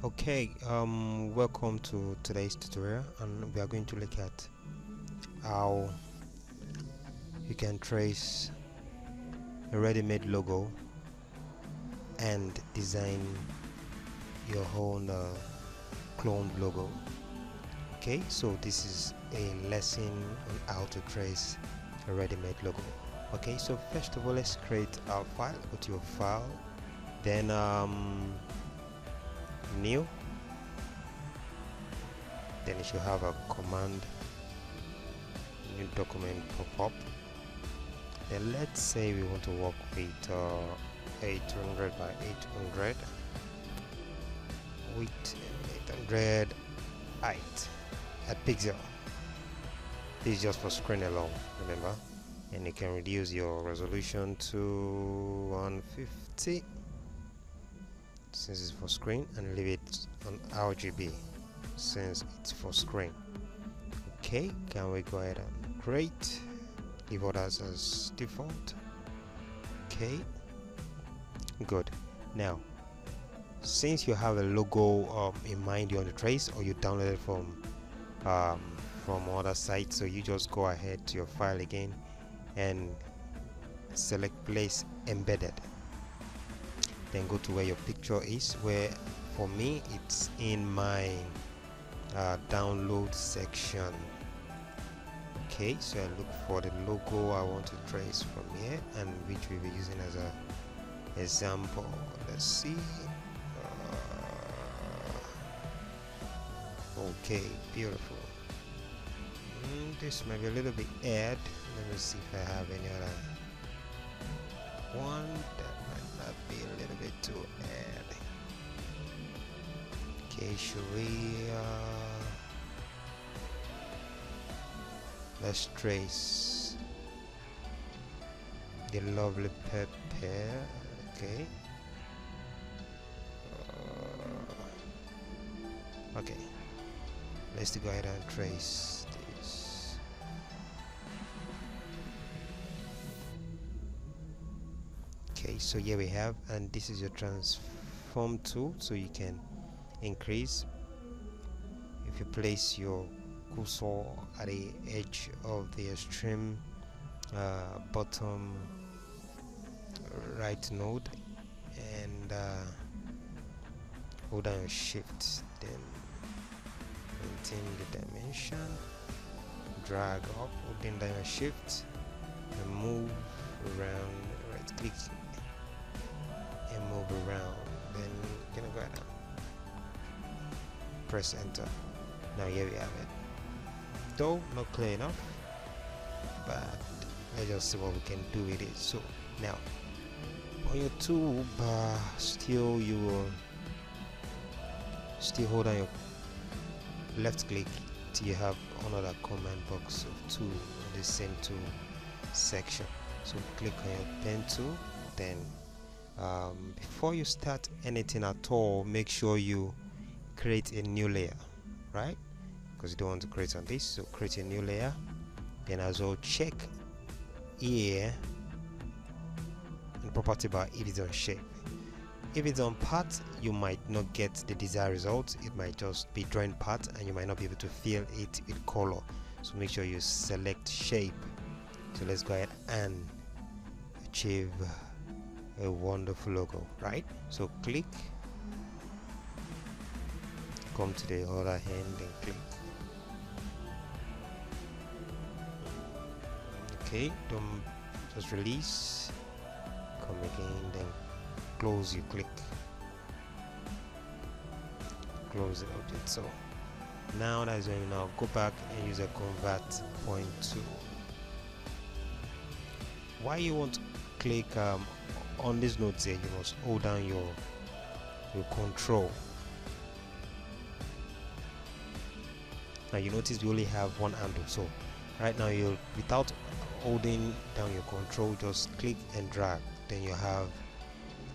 Okay, welcome to today's tutorial, and we are going to look at how you can trace a ready-made logo and design your own cloned logo. Okay, so this is a lesson on how to trace a ready-made logo. Okay, so first of all, let's create our file. Go to your file, then new, then you should have a command, new document pop up. Then let's say we want to work with 800 by 800 with 800 height at pixel. This is just for screen alone, remember, and you can reduce your resolution to 150 since it's for screen, and leave it on RGB since it's for screen. Okay, can we go ahead and create, leave others as default. Okay, good. Now since you have a logo in mind you want to trace, or you downloaded from other sites, so you just go ahead to your file again and select place embedded, then go to where your picture is, where for me it's in my download section. Okay, so I look for the logo I want to trace from here, and which we'll be using as a example. Let's see. Okay, beautiful. This might be a little bit add. Let me see if I have any other one that might not be a little bit too add. Okay, should we let's trace the lovely pepper. Okay, okay, let's go ahead and trace this. Okay, so here we have, and this is your transform tool, so you can increase. If you place your cursor at the edge of the extreme bottom right node, and hold down your shift, then maintain the dimension, drag up, holding down your shift, and move around, right click and move around, then you're gonna go ahead and press enter. Now here we have it, though not clear enough, but let's just see what we can do with it. So now on your toolbar, still you will still hold on your left click till you have another command box of tool in the same tool section. So click on your pen tool, then before you start anything at all, make sure you create a new layer, right? Because you don't want to create on this, so create a new layer. Then as well check here in property bar if it's on shape. If it's on part, you might not get the desired result. It might just be drawing part and you might not be able to fill it with color, so make sure you select shape. So let's go ahead and achieve a wonderful logo, right? So click, come to the other hand and click. Okay, don't just release, come again, then close, you click, close the object. So now that's when you now go back and use a convert point tool. Why you want to click on this note here, you must hold down your control. Now you notice we only have one handle, so right now you, without holding down your control, just click and drag, then you have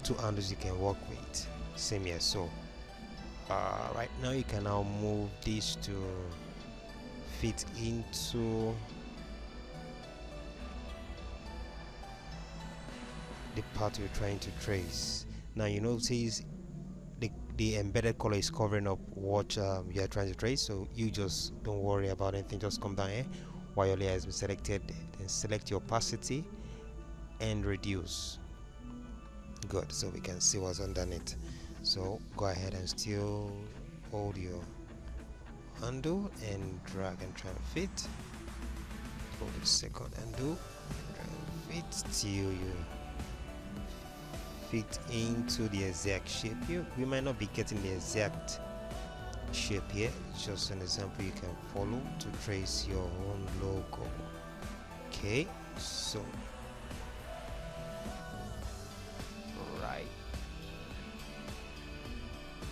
two handles you can work with. Same here. So right now you can now move this to fit into the part you're trying to trace. Now you notice the the embedded color is covering up what you are trying to trace, so you just don't worry about anything. Just come down here while your layer has been selected, then select your opacity and reduce. Good, so we can see what's underneath. So go ahead and still hold your undo and drag and try to fit. Hold it second, undo, drag and fit till you fit into the exact shape here. We might not be getting the exact shape here, it's just an example you can follow to trace your own logo. Okay, so right,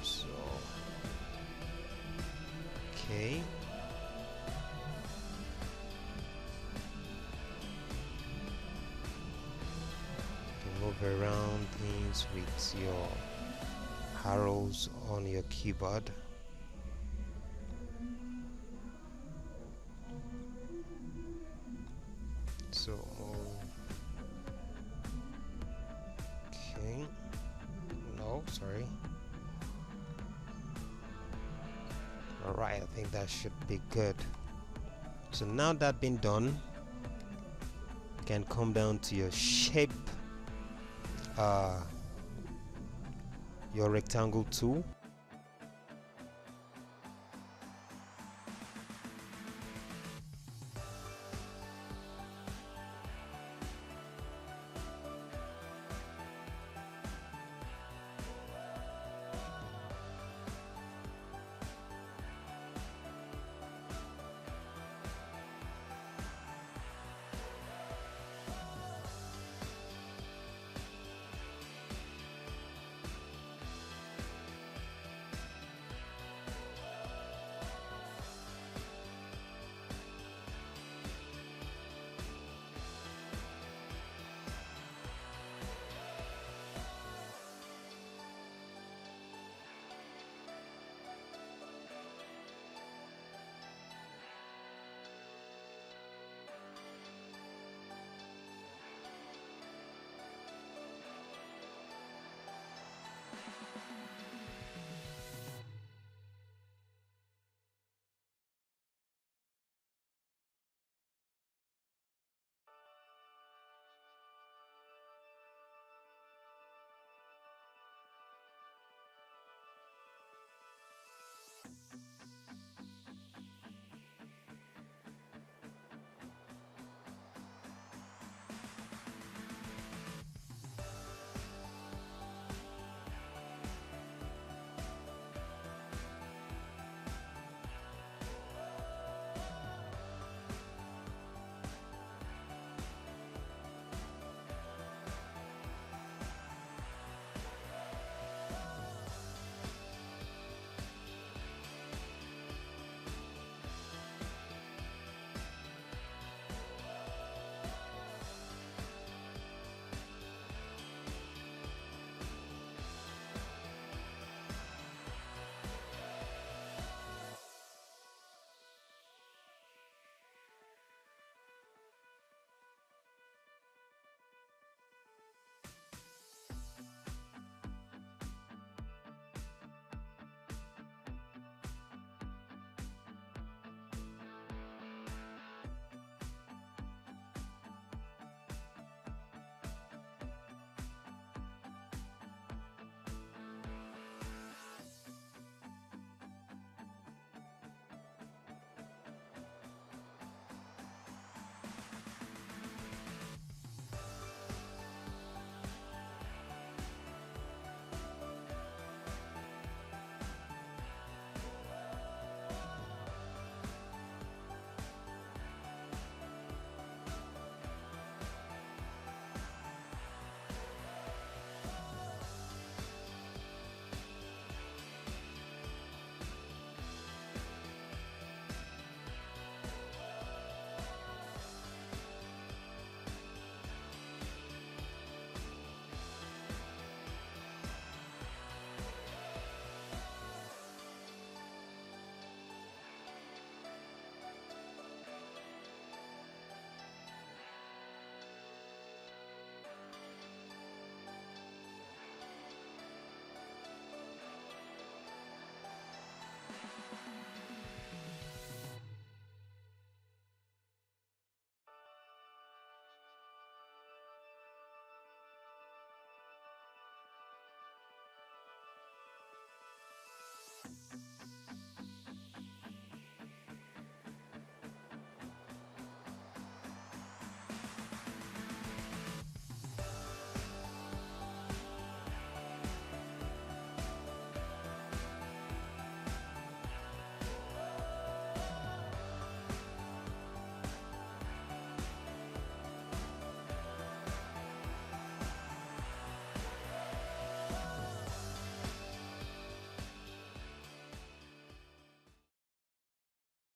so okay, move around things with your arrows on your keyboard. So okay, no, sorry. All right, I think that should be good. So now that being done, you can come down to your shape, your rectangle tool,